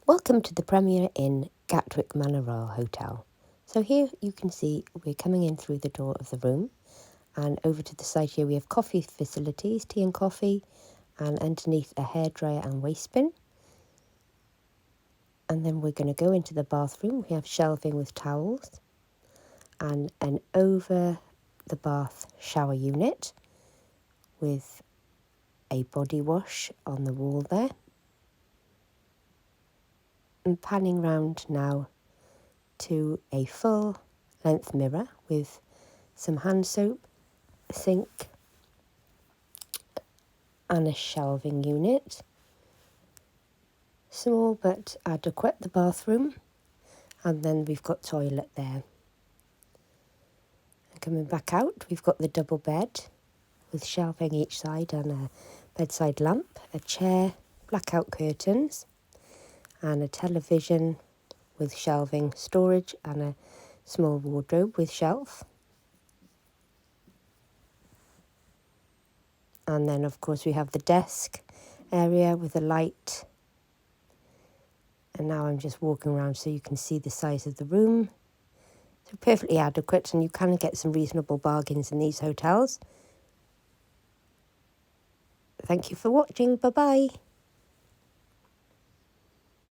Welcome to the Premier Inn Gatwick Manor Hotel. So here you can see we're coming in through the door of the room, and over to the side here we have coffee facilities, tea and coffee, and underneath a hairdryer and waste bin. And then we're going to go into the bathroom. We have shelving with towels and an over the bath shower unit with a body wash on the wall there. And panning round now to a full length mirror with some hand soap, sink and a shelving unit. Small but adequate, the bathroom, and then we've got toilet there. And coming back out, we've got the double bed with shelving each side and a bedside lamp, a chair, blackout curtains and a television with shelving, storage and a small wardrobe with shelf. And then of course we have the desk area with a light. And now I'm just walking around so you can see the size of the room. So perfectly adequate, and you can get some reasonable bargains in these hotels. Thank you for watching. Bye-bye.